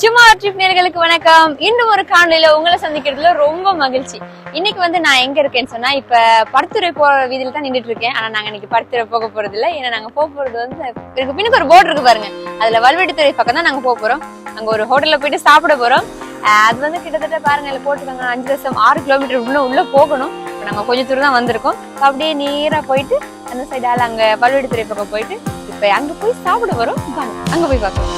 சும்மா ட்ரிப் நேயர்களுக்கு வணக்கம். இன்னும் ஒரு காணொலியில உங்களை சந்திக்கிறதுல ரொம்ப மகிழ்ச்சி. இன்னைக்கு வந்து நான் எங்க இருக்கேன்னு சொன்னா, இப்ப பருத்துறை போற வீதியில தான் நின்றுட்டு இருக்கேன். ஆனா நாங்க இன்னைக்கு பருத்துறை போக போறது இல்ல. ஏன்னா நாங்க போக போறது வந்து பின்னுக்கு ஒரு போர்டு இருக்கு பாருங்க, அதுல வல்வெட்டித்துறை பக்கம் தான் நாங்க போக போறோம். அங்க ஒரு ஹோட்டல்ல போயிட்டு சாப்பிட போறோம். அது வந்து கிட்டத்தட்ட பாருங்க இதுல போட்டுருக்காங்க 5.6 கிலோமீட்டர் உள்ள போகணும். நாங்க கொஞ்சம் தூரம் தான் வந்திருக்கோம். அப்படியே நேரா போயிட்டு அந்த சைடால அங்க வல்வெட்டித்துறை பக்கம் போயிட்டு இப்ப அங்க போய் சாப்பிட வரோம். அங்க போய் பார்க்கலாம்.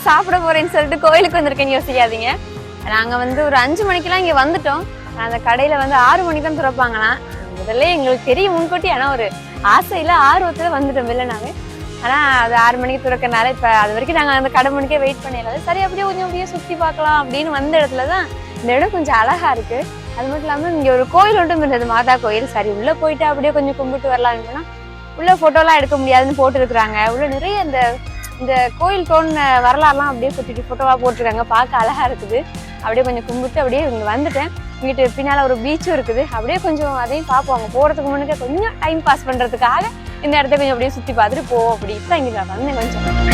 சாப்பிட போறேன்னு சொல்லிட்டு கோயிலுக்கு வந்திருக்கேன்னு யோசிக்காதீங்க. நாங்க வந்து ஒரு 5 மணிக்கெல்லாம் இங்க வந்துட்டோம். அந்த கடையில வந்து 6 மணிக்கு தான் திறப்பாங்களாம். முதல்ல எங்களுக்கு தெரியும் முன்கூட்டி, ஆனா ஒரு ஆசையில ஆர்வத்துல வந்துட்டோம் வெளிலனாவே. ஆனா அது 6 மணிக்கு திறக்கனால இப்ப அது வரைக்கும் நாங்க அந்த கடை மணிக்கே வெயிட் பண்ணிடலாம். சரி அப்படியே கொஞ்சம் அப்படியே சுத்தி பார்க்கலாம் அப்படின்னு வந்த இடத்துலதான் இந்த இடம் கொஞ்சம் அழகா இருக்கு. அது மட்டும் இல்லாம இங்க ஒரு கோயில் ஒன்றும் இருந்தது, மாதா கோயில். சரி உள்ள போயிட்டு அப்படியே கொஞ்சம் கும்பிட்டு வரலாம்னு போனா உள்ள போட்டோ எல்லாம் எடுக்க முடியாதுன்னு போட்டு இருக்கிறாங்க. உள்ள நிறைய இந்த கோயில் தோணுன வரலாறுலாம் அப்படியே குட்டி போட்டோவா போட்டிருக்காங்க. பார்க்க அழகா இருக்குது. அப்படியே கொஞ்சம் கும்பிட்டு அப்படியே இங்க வந்துட்டேன். வீட்டு பின்னால ஒரு பீச்சும் இருக்குது. அப்படியே கொஞ்சம் அதையும் பார்ப்போம். அங்க போறதுக்கு முன்னாடி கொஞ்சம் டைம் பாஸ் பண்றதுக்காக இந்த இடத்த கொஞ்சம் அப்படியே சுத்தி பார்த்துட்டு போவோம். அப்படி இப்ப இங்க வந்தேன் கொஞ்சம்.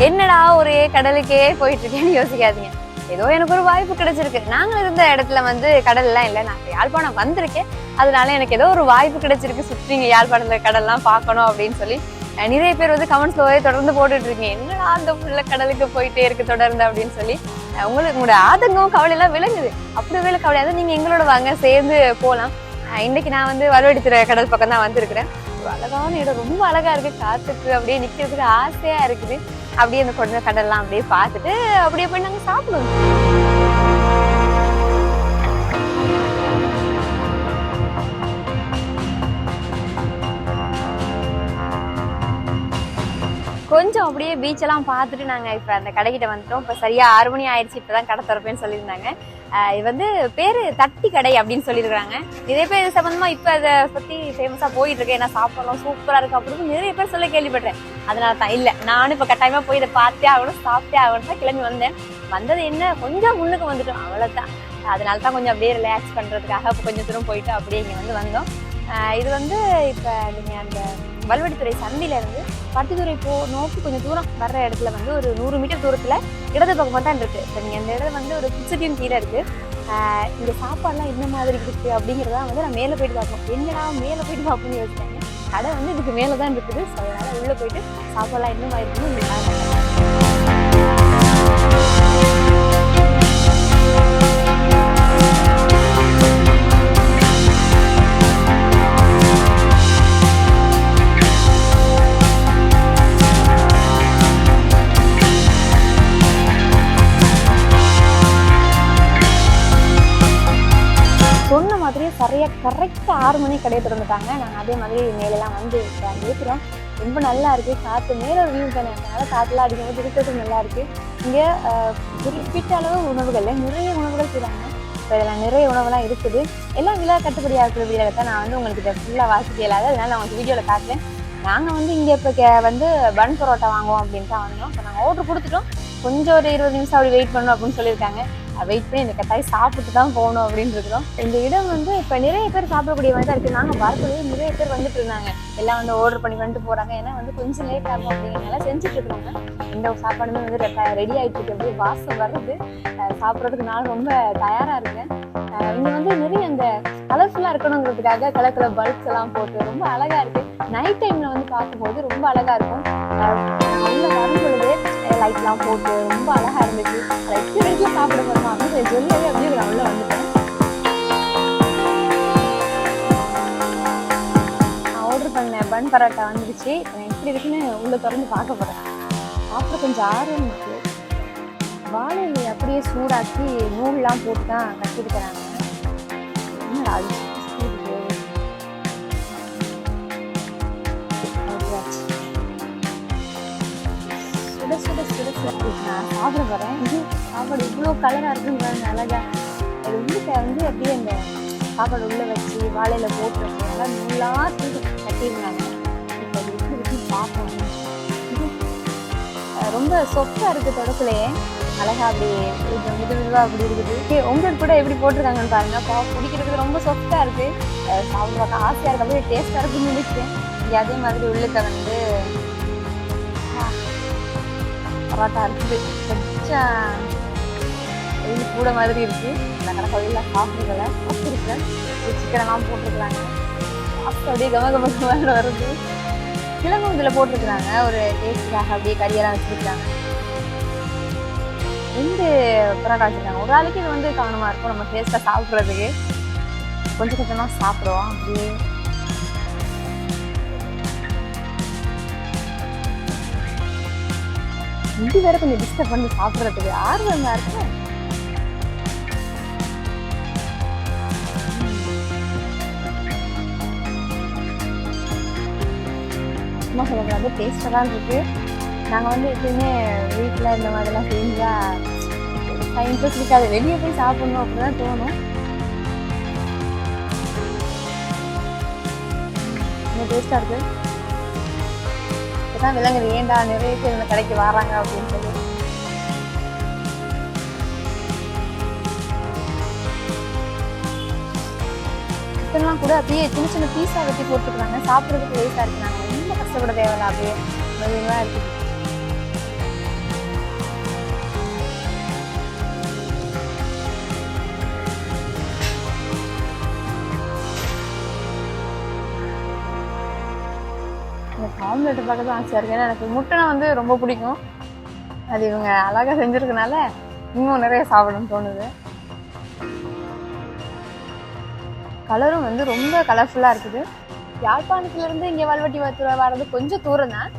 என்னடா ஒரே கடலுக்கே போயிட்டு இருக்கேன்னு யோசிக்காதீங்க. ஏதோ எனக்கு ஒரு வாய்ப்பு கிடைச்சிருக்கு. நாங்க இருந்த இடத்துல வந்து கடல் எல்லாம் இல்லை. நான் யாழ்ப்பாணம் வந்திருக்கேன். அதனால எனக்கு ஏதோ ஒரு வாய்ப்பு கிடைச்சிருக்கு. சுற்றிங்க யாழ்ப்பாணத்துல கடல்லாம் பார்க்கணும் அப்படின்னு சொல்லி நிறைய பேர் வந்து கமெண்ட்ஸ்ல தொடர்ந்து போட்டுட்டு இருக்கீங்க. என்னடா அந்த புள்ள கடலுக்கு போயிட்டே இருக்கு தொடர்ந்து அப்படின்னு சொல்லி உங்களுக்கு உங்களோட ஆதங்கம் கவலை எல்லாம் விளங்குது. அப்படி வேலை கவலையாவது நீங்க எங்களோட வாங்க, சேர்ந்து போகலாம். இன்னைக்கு நான் வந்து வல்வெட்டித்துறை கடல் பக்கம் தான் வந்திருக்கிறேன். அழகான இடம், ரொம்ப அழகா இருக்கு. காத்துக்கு அப்படியே நிக்கிறதுக்கு ஆசையா இருக்குது. அப்படியே அந்த கொண்ட கடல்லாம் அப்படியே பார்த்துட்டு அப்படியே போய் நாங்க சாப்பிடுவோம். கொஞ்சம் அப்படியே பீச்செல்லாம் பார்த்துட்டு நாங்க இப்ப அந்த கடைக்கிட்ட வந்துட்டோம். இப்ப சரியா 6 மணி ஆயிடுச்சு. இப்பதான் கடை திறப்பேன்னு சொல்லியிருந்தாங்க. இது வந்து பேரு தட்டி கடை அப்படின்னு சொல்லியிருக்காங்க. நிறைய பேர் இது சம்பந்தமா இப்ப அதை பத்தி ஃபேமஸா போயிட்டு இருக்கேன். ஏன்னா சாப்பிடலாம் சூப்பரா இருக்கு அப்படின்னு நிறைய பேர் சொல்ல கேள்விப்பட்டேன். அதனால தான் இல்ல, நானும் இப்ப கட்டாயமா போய் இதை பார்த்தே ஆகணும், சாப்பிட்டே ஆகணும் தான் கிளம்பி வந்தேன். வந்தது என்ன, கொஞ்சம் முன்னுக்கு வந்துட்டோம், அவ்வளவுதான். அதனால தான் கொஞ்சம் அப்படியே ரிலாக்ஸ் பண்றதுக்காக கொஞ்சம் தூரம் போயிட்டு அப்படியே இங்க வந்தோம். இது வந்து இப்ப நீங்க அந்த வல்வெட்டித்துறை சந்தில இருந்து பருத்தித்துறை நோக்கி கொஞ்சம் தூரம் வர்ற இடத்துல வந்து ஒரு 100 மீட்டர் தூரத்துல இடது பக்கமா தான் இருக்கு. இப்போ நீங்க அந்த இடத்துல வந்து ஒரு பிச்சையும் கீழே இருக்கு. இந்த சாப்பாடுலாம் என்ன மாதிரி இருக்கு அப்படிங்கிறதா வந்து நான் மேலே போயிட்டு பார்ப்போம். என்னடா மேலே போயிட்டு பார்ப்போம்னு யோசிச்சாங்க. கடை வந்து இதுக்கு மேலதான் இருக்குது. ஸோ அதனால உள்ள போயிட்டு சாப்பாடுலாம் என்ன மாதிரி இருக்குன்னு சொன்ன மாதிரியே சரியா கரெக்டா 6 மணி கடையை திறந்துட்டாங்க. நாங்கள் அதே மாதிரி மேலெல்லாம் வந்து இருக்கிறோம். ரொம்ப நல்லா இருக்கு. காற்று மேலே ஒரு வியூ தானே, அதனால காற்றுலாம் அடிக்கும்போது இருக்கிறது நல்லா இருக்கு. இங்கே குறிப்பிட்ட அளவு உணவுகள்ல நிறைய உணவுகள் செய்கிறாங்க. இப்போ இதெல்லாம் நிறைய உணவுலாம் இருக்குது. எல்லாம் விழா கட்டுப்படியாக இருக்கிற வீடியோவில் நான் வந்து உங்களுக்கு இதை ஃபுல்லாக வாசிக்க இல்லாத, அதனால நான் உங்களுக்கு வீடியோவில் காட்டுறேன். நாங்கள் வந்து இங்கே இப்போ வந்து பன் பரோட்டா வாங்குவோம் அப்படின்னு தான் வந்தோம். இப்போ நாங்கள் ஆர்டர் கொடுத்துட்டோம். கொஞ்சம் ஒரு 20 நிமிஷம் அப்படி வெயிட் பண்ணணும் அப்படின்னு சொல்லியிருக்காங்க. வெயிட் பண்ணி இந்த கட்டாயம் சாப்பிட்டு தான் போகணும் அப்படின்னு இருக்கிறோம். இந்த இடம் வந்து இப்போ நிறைய பேர் சாப்பிடக்கூடிய மாதிரி தான் இருக்குது. நாங்கள் பார்க்கவே நிறைய பேர் வந்துட்டு இருந்தாங்க. எல்லாம் வந்து ஆர்டர் பண்ணிட்டு போகிறாங்க. ஏன்னா வந்து கொஞ்சம் லேட் ஆகும் அப்படிங்கிறனால செஞ்சுட்டு இருக்கிறாங்க. இந்த சாப்பாடுமே வந்து ரெடி ஆகிட்டு இருக்கு. அப்படியே வாசம் வருது. சாப்பிட்றதுக்கு நான் ரொம்ப தயாராக இருக்கேன். இங்கே வந்து நிறைய அந்த கலர்ஃபுல்லாக இருக்கணுங்கிறதுக்காக கலர் கலர் பல்ப்ஸ் எல்லாம் போட்டு ரொம்ப அழகா இருக்கு. நைட் டைம்ல வந்து பார்க்கும்போது ரொம்ப அழகா இருக்கும். உள்ள வரும் பொழுது லைட்லாம் போட்டு ரொம்ப அழகா இருந்துச்சு. ரெஸ்டாரண்ட்ல சாப்பிட போறோம் அப்படின்னு சொல்லி அப்படியே நான் உள்ள வந்துட்டேன். ஆர்டர் பண்ண பரோட்டா வந்துருச்சு. நான் எப்படி இருக்குன்னு உள்ள திறந்து பார்க்க போறேன். சாப்பிட கொஞ்சம் ஆர்வம் இருக்கு. வாழை இலையை அப்படியே சூடாக்கி நூல்லாம் போட்டு தான் கட்டிருக்கிறாங்க. என்னடா அது சுட சுட சுட சுட நான் சாப்பிட போறேன். இது சாப்பாடு இவ்வளோ கலரா இருக்குன்னு பாருங்க, அழகா. அது வந்து அப்படியே அந்த சாப்பாடு உள்ள வச்சு வாழையில போட்டு நல்லா நூலா தூக்கி கட்டியிருந்தாங்க. இப்போ அது எப்படி இருக்குன்னு பார்ப்போம். ரொம்ப சொஃப்டா இருக்கு, தொடக்கலையே அழகா அப்படி கொஞ்சம் மிதுவா அப்படி இருக்குது. உங்களுக்கு கூட எப்படி போட்டிருக்காங்கன்னு பாருங்க. பிடிக்கிறதுக்கு ரொம்ப சொஃப்டா இருக்கு. சாப்பிட பார்க்க ஆசையா இருக்கு, அப்படியே டேஸ்டா இருக்குன்னு நினைக்கிறேன். இங்கே அதே மாதிரி உள்ளுக்க வந்து பரோட்டா இருக்குது. கொஞ்சம் இது கூட மாதிரி இருக்கு. இந்த கடை கோயிலில் சாப்பிடுக்கல வச்சிருக்கேன். சிக்கனெல்லாம் போட்டிருக்கிறாங்க. சாப்பிட்டு அப்படியே கமகமகமான வருது. கிழங்கும் இதில் போட்டிருக்கிறாங்க, ஒரு டேஸ்ட்டுக்காக அப்படியே கறியெல்லாம் வச்சுருக்காங்க. 2 பரோட்டா வச்சுருக்காங்க. ஒரு ஆளுக்கு இது வந்து கவனமாக இருக்கும் நம்ம டேஸ்ட்டாக சாப்பிட்றதுக்கு. கொஞ்சம் கொஞ்சமாக சாப்பிடுவோம் அப்படியே. இது வேற கொஞ்சம் டிஸ்டர்ப் பண்ணி சாப்பிட்றதுக்கு ஆர்வமாக இருக்கு. சும்மா சொல்லக்கூடாது, டேஸ்ட்டாக தான் இருக்குது. நாங்கள் வந்து எப்பயுமே வீட்டில் இந்த மாதிரிலாம் செஞ்சால் இன்ட்ரெஸ்ட் இருக்காது, வெளியே போய் சாப்பிட்ணும் அப்படி தான் தோணும். ரொம்ப டேஸ்ட்டாக இருக்குது. இப்போதான் விலங்குது ஏண்டா நிறைய பேர் இந்த கடைக்கு வராங்க அப்படின்னு சொல்லி. சிக்கன்லாம் கூட அப்படியே சின்ன சின்ன பீஸாக வெட்டி போட்டுருக்காங்க. சாப்பிட்றதுக்கு லேஸாக இருக்குனாங்க. ரொம்ப கஷ்டப்பட தேவையில்ல, அப்படியே மெதுவாக இருக்குது. எனக்கு ஆம்லெட்டை பார்க்க தான் ஆசையாக இருக்குது. ஏன்னா எனக்கு முட்டைனா வந்து ரொம்ப பிடிக்கும். அது இவங்க அழகாக செஞ்சுருக்கனால இன்னும் நிறைய சாப்பிடணும்னு தோணுது. கலரும் வந்து ரொம்ப கலர்ஃபுல்லாக இருக்குது. யாழ்ப்பாணத்துலேருந்து இங்கே வல்வெட்டிவாத்தூர் வர்றது கொஞ்சம் தூரம் தான்.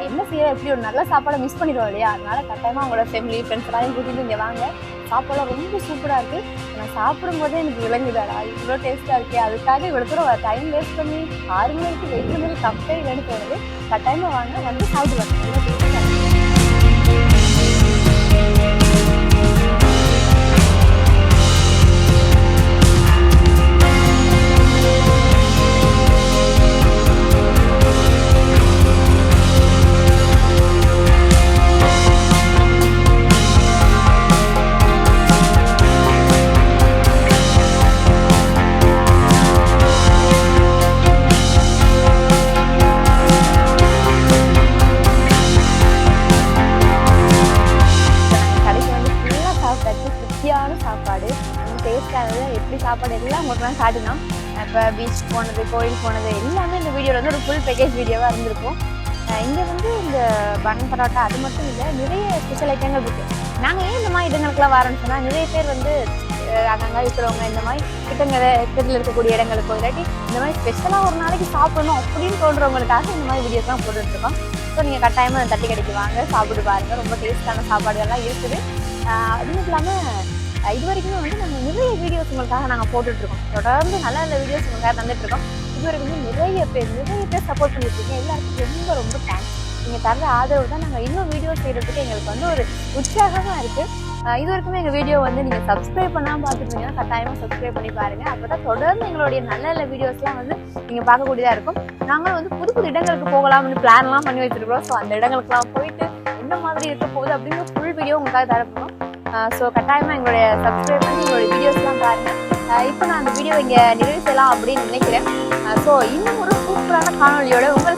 என்ன செய்ய, எப்படி ஒரு நல்ல சாப்பாடை மிஸ் பண்ணிடுவோம் இல்லையா? அதனால கட்டாயமாக அவங்களோட ஃபேமிலி ஃப்ரெண்ட்ஸ் எல்லாரையும் கூட்டிகிட்டு இங்கே வாங்க. சாப்பாடெல்லாம் ரொம்ப சூப்பராக இருக்குது. நான் சாப்பிடும் போதே எனக்கு விளங்குதாடா இவ்வளோ டேஸ்ட்டாக இருக்கே. அதுக்காக இவ்வளோ தூரம் டைம் வேஸ்ட் பண்ணி 6 மணிக்கு வெயிட் பண்ணி தப்பே இல்லைன்னு தோணுது. கட்டாயமாக வாங்க, வந்து சாப்பிட்டு வாங்க. சாப்பாடு டேஸ்டாக எப்படி சாப்பாடு எல்லாம் உங்களுக்கு தான் காட்டினோம். இப்போ பீச் போனது, கோயில் போனது எல்லாமே இந்த வீடியோவில் வந்து ஒரு ஃபுல் பேக்கேஜ் வீடியோவாக இருந்திருக்கும். இங்கே வந்து இந்த பன் பரோட்டா அது மட்டும் இல்லை, நிறைய ஸ்பெஷல் ஐட்டங்கள் இருக்குது. நாங்கள் ஏன் இந்த மாதிரி இடங்களுக்குலாம் வரோன்னு சொன்னால், நிறைய பேர் வந்து அங்கங்கே இருக்கிறவங்க இந்த மாதிரி கிட்டத்தில் இருக்கக்கூடிய இடங்களுக்கோ இல்லாட்டி இந்த மாதிரி ஸ்பெஷலாக ஒரு நாளைக்கு சாப்பிடணும் அப்படின்னு தோன்றவங்களுக்காக இந்த மாதிரி வீடியோஸ்லாம் போட்டுட்ருக்கோம். ஸோ நீங்கள் கட்டாயமாக தட்டி கடைக்கு வாங்க, சாப்பிட்டு பாருங்கள். ரொம்ப டேஸ்டான சாப்பாடுகள்லாம் இருக்குது. அது மட்டும் இல்லாமல் இது வரைக்குமே வந்து நாங்கள் நிறைய வீடியோஸ் உங்களுக்காக நாங்கள் போட்டுட்ருக்கோம். தொடர்ந்து நல்ல நல்ல வீடியோஸ் உங்களுக்காக தந்துட்டுருக்கோம். இது வரைக்குமே நிறைய பேர் சப்போர்ட் பண்ணிட்டுருக்கீங்க. எல்லாருக்கும் ரொம்ப ரொம்ப தேங்க்ஸ். நீங்கள் தர ஆதரவு தான் நாங்கள் இன்னும் வீடியோ செய்கிறதுக்கு எங்களுக்கு வந்து ஒரு உற்சாகமாக இருக்குது. இது வரைக்குமே எங்கள் வீடியோ வந்து நீங்கள் சப்ஸ்கிரைப் பண்ணாமல் பார்த்துருந்தீங்கன்னா கட்டாயமாக சப்ஸ்கிரைப் பண்ணி பாருங்கள். அப்போ தான் தொடர்ந்து எங்களுடைய நல்ல நல்ல வீடியோஸ்லாம் வந்து நீங்கள் பார்க்கக்கூடியதாக இருக்கும். நாங்களும் வந்து புது புது இடங்களுக்கு போகலாம்னு பிளான்லாம் பண்ணி வச்சுருக்கிறோம். ஸோ அந்த இடங்களுக்குலாம் போயிட்டு என்ன மாதிரி இருக்க போகுது அப்படின்னு ஃபுல் வீடியோ உங்களுக்காக தரப்போம். ஸோ கட்டாயமாக எங்களுடைய சப்ஸ்கிரைப் பண்ணி எங்களுடைய வீடியோஸ்லாம் பாருங்கள். இப்போ நான் அந்த வீடியோ இங்கே நிறைவு செய்யலாம் அப்படின்னு நினைக்கிறேன். ஸோ இன்னும் ஒரு சூப்பரான காணொலியோட உங்களை